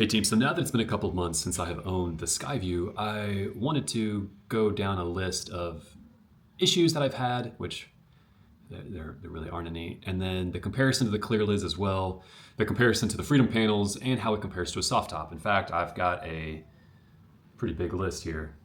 Hey team, so now that it's been a couple of months since I have owned the Sky View, I wanted to go down a list of issues that I've had, which there really aren't any, and then the comparison to the Clearlidz as well, the comparison to the Freedom panels, and how it compares to a soft top. In fact, I've got a pretty big list here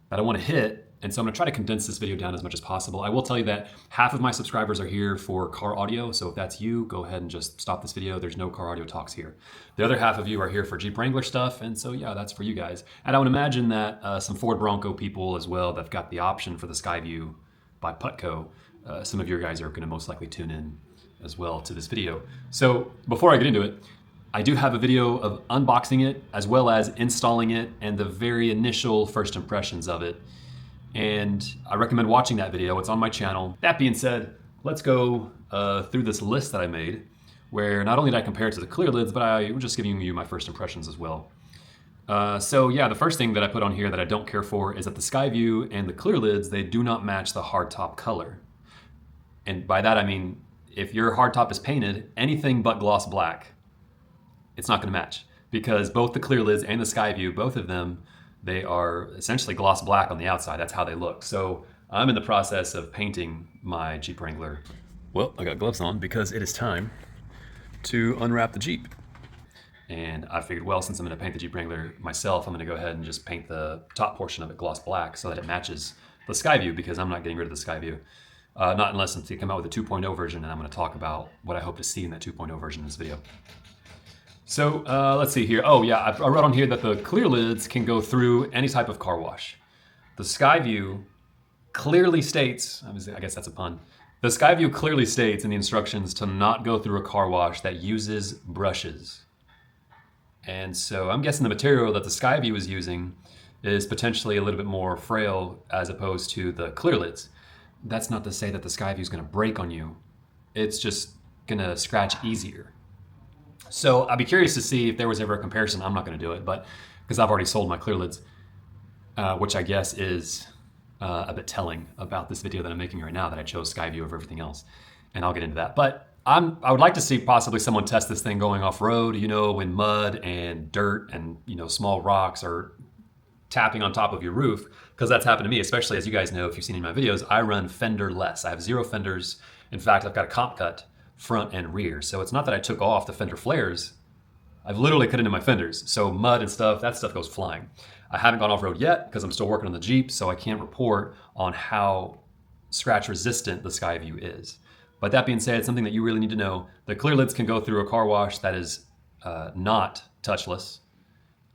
that I want to hit, and so I'm going to try to condense this video down as much as possible. I will tell you that half of my subscribers are here for car audio, so if that's you, go ahead and just stop this video. There's no car audio talks here. The other half of you are here for Jeep Wrangler stuff, and so yeah, that's for you guys. And I would imagine that some Ford Bronco people as well that've got the option for the Sky View by Putco, some of your guys are going to most likely tune in as well to this video. So before I get into it, I do have a video of unboxing it as well as installing it and the very initial first impressions of it. And I recommend watching that video. It's on my channel. That being said, let's go through this list that I made where not only did I compare it to the Clearlidz, but I was just giving you my first impressions as well. So yeah, the first thing that I put on here that I don't care for is that the Sky View and the Clearlidz, they do not match the hardtop color. And by that I mean, if your hardtop is painted anything but gloss black, it's not gonna match, because both the Clearlidz and the Sky View, both of them, they are essentially gloss black on the outside. That's how they look. So I'm in the process of painting my Jeep Wrangler. Well, I got gloves on because it is time to unwrap the Jeep. And I figured, well, since I'm gonna paint the Jeep Wrangler myself, I'm gonna go ahead and just paint the top portion of it gloss black so that it matches the Sky View, because I'm not getting rid of the Sky View. Not unless they come out with a 2.0 version, and I'm gonna talk about what I hope to see in that 2.0 version in this video. So let's see here. Oh yeah, I wrote on here that the Clearlidz can go through any type of car wash. The Sky View clearly states, I guess that's a pun. The Sky View clearly states in the instructions to not go through a car wash that uses brushes. And so I'm guessing the material that the Sky View is using is potentially a little bit more frail as opposed to the Clearlidz. That's not to say that the Sky View is gonna break on you. It's just gonna scratch easier. So I'd be curious to see if there was ever a comparison. I'm not going to do it, but because I've already sold my Clearlidz, which I guess is a bit telling about this video that I'm making right now, that I chose Sky View over everything else, and I'll get into that. But I would like to see possibly someone test this thing going off-road, you know, when mud and dirt and, you know, small rocks are tapping on top of your roof, because that's happened to me, especially, as you guys know, if you've seen in my videos, I run fender-less. I have 0 fenders. In fact, I've got a comp cut front and rear. So it's not that I took off the fender flares. I've literally cut into my fenders. So mud and stuff, that stuff goes flying. I haven't gone off-road yet because I'm still working on the Jeep, so I can't report on how scratch resistant the Sky View is. But that being said, something that you really need to know, the Clearlidz can go through a car wash that is not touchless.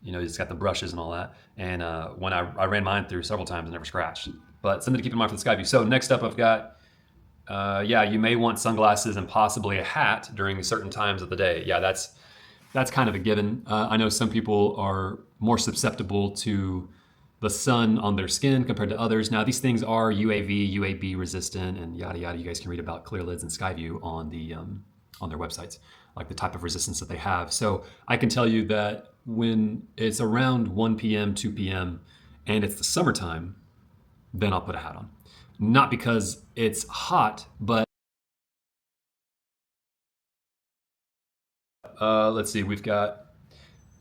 You know, it's got the brushes and all that. And when I ran mine through several times, it never scratched. But something to keep in mind for the Sky View. So next up, I've got yeah, you may want sunglasses and possibly a hat during certain times of the day. Yeah, that's kind of a given. I know some people are more susceptible to the sun on their skin compared to others. Now, these things are UAV, UAB resistant, and yada yada. You guys can read about Clearlidz and Sky View on their websites, like the type of resistance that they have. So I can tell you that when it's around 1 p.m., 2 p.m., and it's the summertime, then I'll put a hat on. Not because it's hot, but let's see, we've got,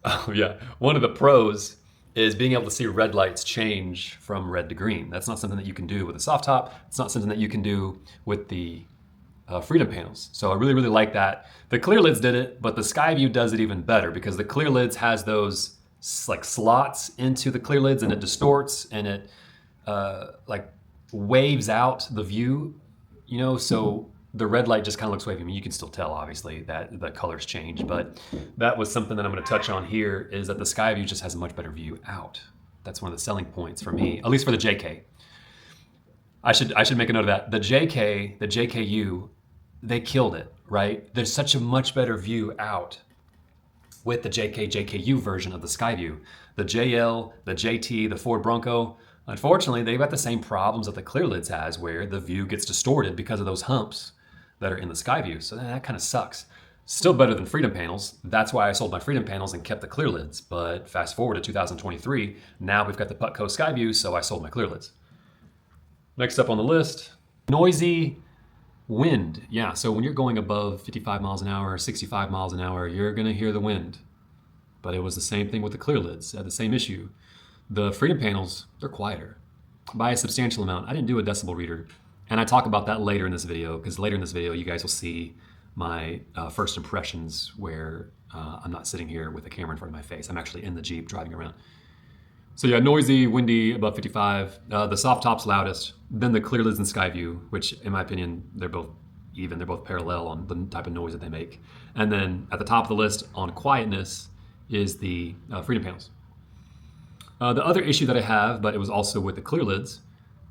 oh yeah, one of the pros is being able to see red lights change from red to green. That's not something that you can do with a soft top. It's not something that you can do with the Freedom panels. So I really, really like that. The Clearlidz did it, but the Sky View does it even better, because the Clearlidz has those like slots into the Clearlidz, and it distorts and it like waves out the view, you know, so the red light just kind of looks wavy. I mean, you can still tell, obviously, that the colors change, but that was something that I'm going to touch on here, is that the Sky View just has a much better view out. That's one of the selling points for me, at least for the JK. I should make a note of that. The JK, the JKU, they killed it, right? There's such a much better view out with the JK, JKU version of the Sky View. The JL, the JT, the Ford Bronco, unfortunately, they've got the same problems that the Clearlidz has, where the view gets distorted because of those humps that are in the Sky View. So that kind of sucks. Still better than Freedom panels. That's why I sold my Freedom panels and kept the Clearlidz. But fast forward to 2023, now we've got the Putco Sky View, so I sold my Clearlidz. Next up on the list, noisy wind. Yeah, so when you're going above 55 miles an hour, 65 miles an hour, you're gonna hear the wind. but it was the same thing with the Clearlidz. Had the same issue. The Freedom panels, they're quieter by a substantial amount. I didn't do a decibel reader, and I talk about that later in this video, because later in this video you guys will see my first impressions where I'm not sitting here with a camera in front of my face. I'm actually in the Jeep driving around. So yeah, noisy, windy, above 55. The soft top's loudest, then the Clearlidz and Sky View, which in my opinion, they're both even, they're both parallel on the type of noise that they make. And then at the top of the list on quietness is the Freedom panels. The other issue that I have, but it was also with the Clearlidz,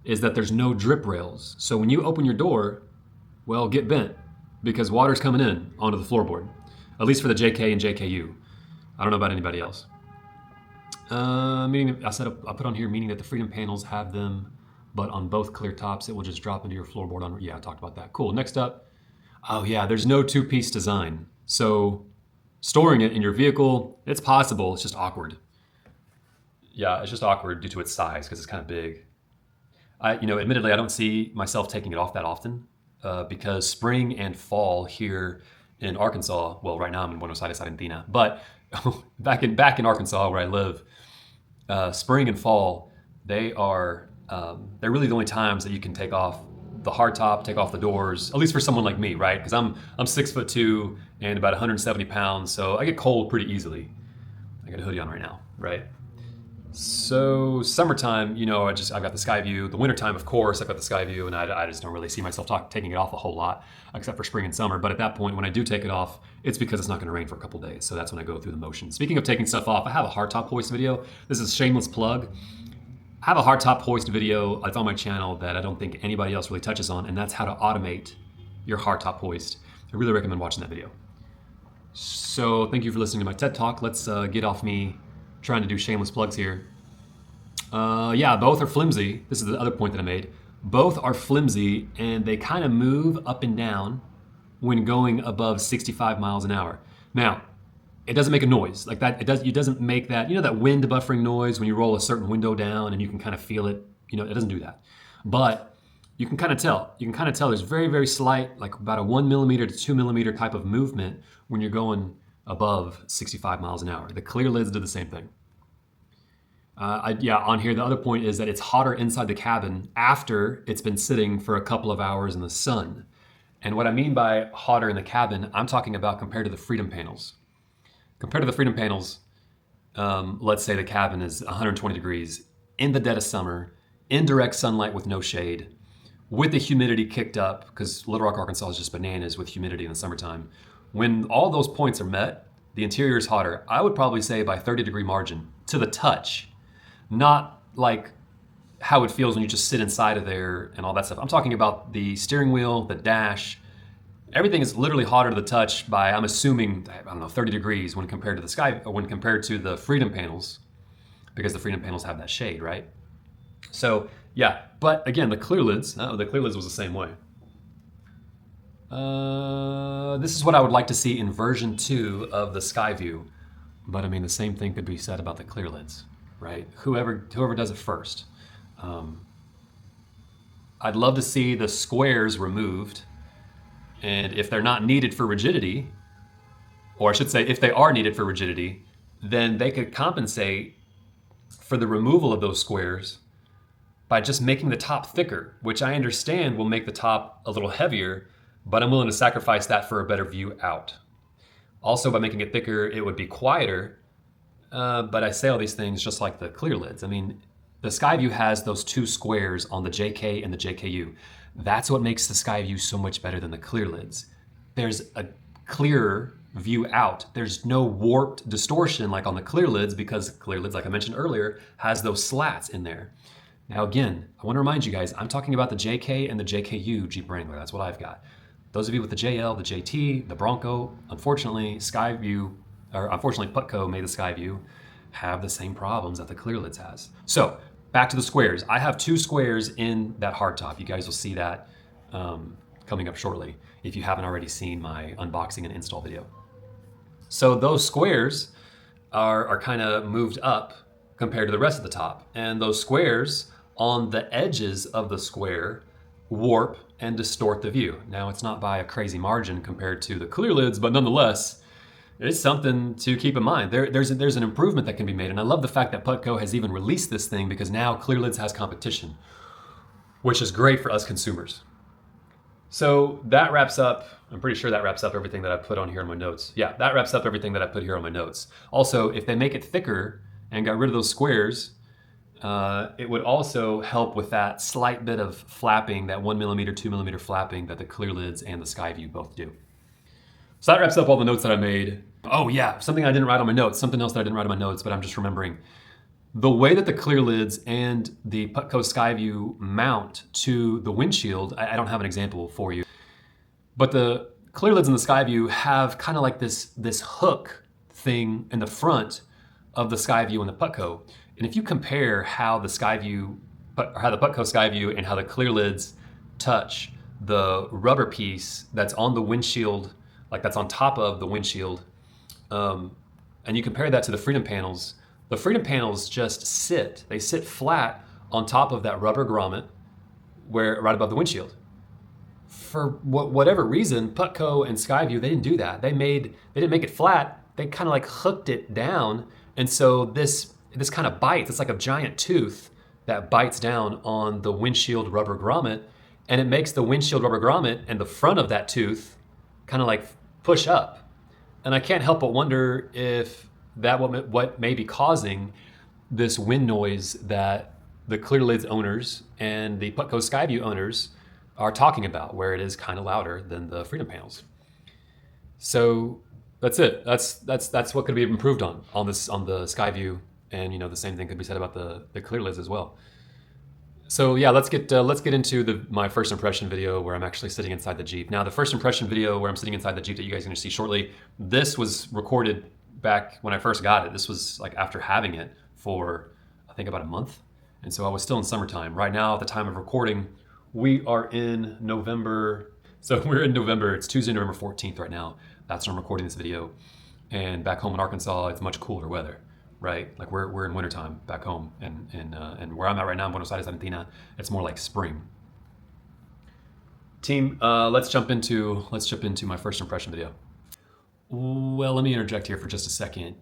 is that there's no drip rails. So when you open your door, well, get bent, because water's coming in onto the floorboard, at least for the JK and JKU. I don't know about anybody else. Meaning, I put on here, meaning that the Freedom panels have them, but on both clear tops, it will just drop into your floorboard. Yeah, I talked about that. Cool. Next up, oh yeah, there's no two-piece design. So storing it in your vehicle, it's possible, it's just awkward. Yeah, it's just awkward due to its size, because it's kind of big. Admittedly, I don't see myself taking it off that often, because spring and fall here in Arkansas, well, right now I'm in Buenos Aires, Argentina, but back in Arkansas where I live, spring and fall, they're really the only times that you can take off the hardtop, take off the doors, at least for someone like me, right? Because I'm 6'2" and about 170 pounds, so I get cold pretty easily. I got a hoodie on right now, right? So summertime, I've got the Sky View. The wintertime, of course, I've got the Sky View, and I just don't really see myself taking it off a whole lot, except for spring and summer. But at that point, when I do take it off, it's because it's not going to rain for a couple days. So that's when I go through the motion. Speaking of taking stuff off, I have a hardtop hoist video. This is a shameless plug. I have a hardtop hoist video that's on my channel that I don't think anybody else really touches on, and that's how to automate your hardtop hoist. I really recommend watching that video. So thank you for listening to my TED Talk. Let's get off me trying to do shameless plugs here. Yeah, both are flimsy. This is the other point that I made. Both are flimsy, and they kind of move up and down when going above 65 miles an hour. Now, it doesn't make a noise like that. It doesn't make that, that wind buffering noise when you roll a certain window down and you can kind of feel it. It doesn't do that. But you can kind of tell. You can kind of tell there's very, very slight, like about a 1 millimeter to 2 millimeter type of movement when you're going above 65 miles an hour. The Clearlidz did the same thing. On here, the other point is that it's hotter inside the cabin after it's been sitting for a couple of hours in the sun. And what I mean by hotter in the cabin, I'm talking about compared to the Freedom panels. Compared to the Freedom panels, let's say the cabin is 120 degrees in the dead of summer, in direct sunlight with no shade, with the humidity kicked up, because Little Rock, Arkansas is just bananas with humidity in the summertime. When all those points are met, the interior is hotter. I would probably say by 30-degree margin to the touch. Not like how it feels when you just sit inside of there and all that stuff. I'm talking about the steering wheel, the dash. Everything is literally hotter to the touch by, I'm assuming, 30 degrees when compared to the Freedom panels, because the Freedom panels have that shade, right? So yeah, but again, the Clearlidz was the same way. This is what I would like to see in version 2 of the Sky View, but I mean the same thing could be said about the Clearlidz. Right? Whoever does it first. I'd love to see the squares removed, and if they're not needed for rigidity, or I should say if they are needed for rigidity, then they could compensate for the removal of those squares by just making the top thicker, which I understand will make the top a little heavier, but I'm willing to sacrifice that for a better view out. Also, by making it thicker, it would be quieter. But I say all these things just like the Clearlidz. I mean, the Sky View has those two squares on the JK and the JKU. That's what makes the Sky View so much better than the Clearlidz. There's a clearer view out. There's no warped distortion like on the Clearlidz, because Clearlidz, like I mentioned earlier, has those slats in there. Now again, I want to remind you guys, I'm talking about the JK and the JKU Jeep Wrangler. That's what I've got. Those of you with the JL, the JT, the Bronco, unfortunately, Putco made the Sky View, have the same problems that the Clearlidz has. So back to the squares. I have 2 squares in that hardtop. You guys will see that coming up shortly if you haven't already seen my unboxing and install video. So those squares are kind of moved up compared to the rest of the top. And those squares on the edges of the square warp and distort the view. Now it's not by a crazy margin compared to the Clearlidz, but nonetheless, it's something to keep in mind. There's an improvement that can be made, and I love the fact that Putco has even released this thing, because now Clearlidz has competition, which is great for us consumers. So that wraps up, I'm pretty sure that wraps up everything that I put on here in my notes. Yeah, that wraps up everything that I put here on my notes. Also, if they make it thicker and got rid of those squares, it would also help with that slight bit of flapping, that 1mm, 2mm flapping that the Clearlidz and the Sky View both do. So that wraps up all the notes that I made. Oh yeah, something I didn't write on my notes, something else that I didn't write on my notes, but I'm just remembering. The way that the Clearlidz and the Putco Sky View mount to the windshield, I don't have an example for you, but the Clearlidz and the Sky View have kind of like this hook thing in the front of the Sky View and the Putco. And if you compare how the Putco Sky View and how the Clearlidz touch the rubber piece that's on the windshield, like that's on top of the windshield, and you compare that to the Freedom panels, the Freedom panels just sit flat on top of that rubber grommet right above the windshield. For whatever reason, Putco and Sky View, they didn't do that. They didn't make it flat, they kind of like hooked it down, and so this kind of bites. It's like a giant tooth that bites down on the windshield rubber grommet, and it makes the windshield rubber grommet and the front of that tooth kind of like push up. And I can't help but wonder if that what may be causing this wind noise that the Clearlidz owners and the Putco Sky View owners are talking about, where it is kind of louder than the Freedom panels. So that's it. That's what could be improved on the Sky View, and the same thing could be said about the Clearlidz as well. So yeah, let's get into my first impression video where I'm actually sitting inside the Jeep. Now, the first impression video where I'm sitting inside the Jeep that you guys are going to see shortly, this was recorded back when I first got it. This was like after having it for, I think, about a month. And so I was still in summertime. Right now, at the time of recording, we are in November. So we're in November. It's Tuesday, November 14th right now. That's when I'm recording this video. And back home in Arkansas, it's much cooler weather, right? Like we're in wintertime back home. And where I'm at right now in Buenos Aires, Argentina, it's more like spring. Team, let's jump into my first impression video. Well, let me interject here for just a second.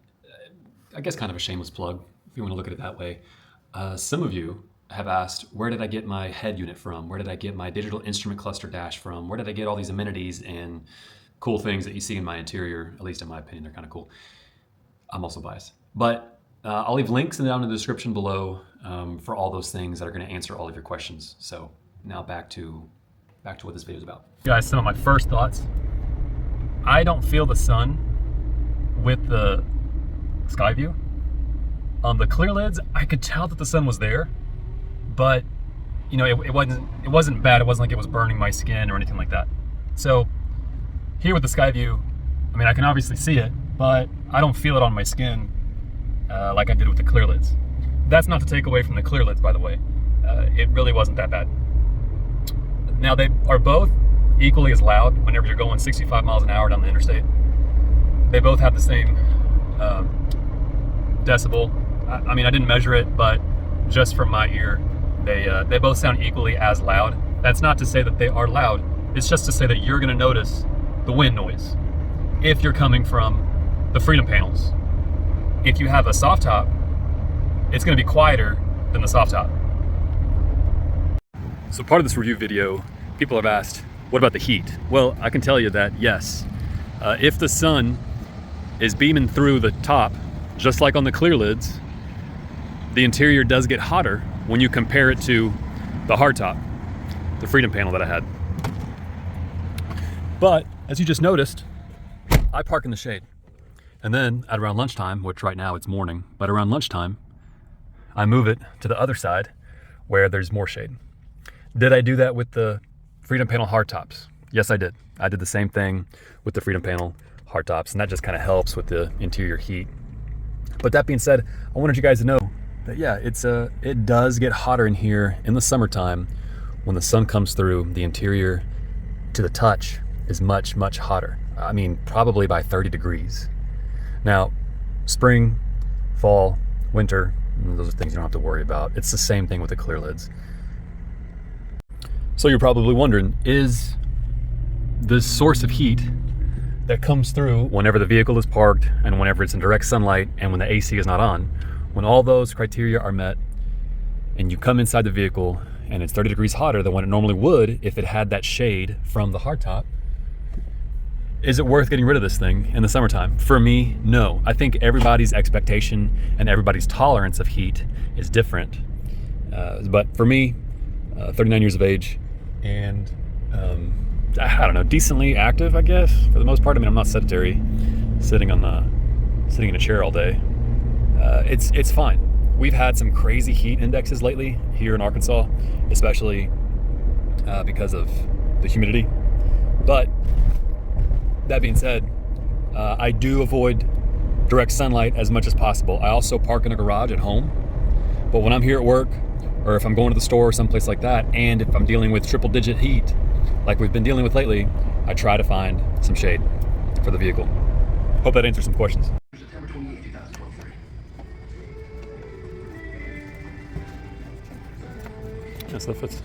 I guess kind of a shameless plug, if you want to look at it that way. Some of you have asked, where did I get my head unit from? Where did I get my digital instrument cluster dash from? Where did I get all these amenities and cool things that you see in my interior? At least in my opinion, they're kind of cool. I'm also biased. But I'll leave links down in the description below for all those things that are going to answer all of your questions. So now back to what this video is about. Guys, some of my first thoughts. I don't feel the sun with the Sky View. On the Clearlidz, I could tell that the sun was there, but it wasn't bad. It wasn't like it was burning my skin or anything like that. So here with the Sky View, I mean, I can obviously see it, but I don't feel it on my skin like I did with the Clearlidz. That's not to take away from the Clearlidz, by the way. It really wasn't that bad. Now, they are both equally as loud whenever you're going 65 miles an hour down the interstate. They both have the same decibel. I mean, I didn't measure it, but just from my ear, they both sound equally as loud. That's not to say that they are loud. It's just to say that you're going to notice the wind noise if you're coming from the Freedom panels. If you have a soft top, it's going to be quieter than the soft top. So part of this review video, people have asked, what about the heat? Well, I can tell you that yes, if the sun is beaming through the top, just like on the Clearlidz, the interior does get hotter when you compare it to the hardtop, the Freedom panel that I had. But as you just noticed, I park in the shade. And then at around lunchtime, which right now it's morning, but around lunchtime, I move it to the other side where there's more shade. Did I do that with the Freedom panel hardtops? Yes, I did. I did the same thing with the Freedom panel hardtops, and that just kind of helps with the interior heat. But that being said, I wanted you guys to know that yeah, it does get hotter in here in the summertime. When the sun comes through, the interior to the touch is much, much hotter. I mean, probably by 30 degrees. Now, spring, fall, winter, those are things you don't have to worry about. It's the same thing with the Clearlidz. So you're probably wondering, is the source of heat that comes through whenever the vehicle is parked and whenever it's in direct sunlight and when the AC is not on. When all those criteria are met and you come inside the vehicle and it's 30 degrees hotter than what it normally would if it had that shade from the hardtop, is it worth getting rid of this thing in the summertime? For me, no. I think everybody's expectation and everybody's tolerance of heat is different. But for me, 39 years of age and I don't know, decently active, I guess, for the most part. I mean, I'm not sedentary, sitting in a chair all day. It's fine. We've had some crazy heat indexes lately here in Arkansas, especially because of the humidity. But that being said, I do avoid direct sunlight as much as possible. I also park in a garage at home, but when I'm here at work, or if I'm going to the store or someplace like that, and if I'm dealing with triple digit heat, like we've been dealing with lately, I try to find some shade for the vehicle. Hope that answers some questions. September 28, 2023. Yeah, so that fits.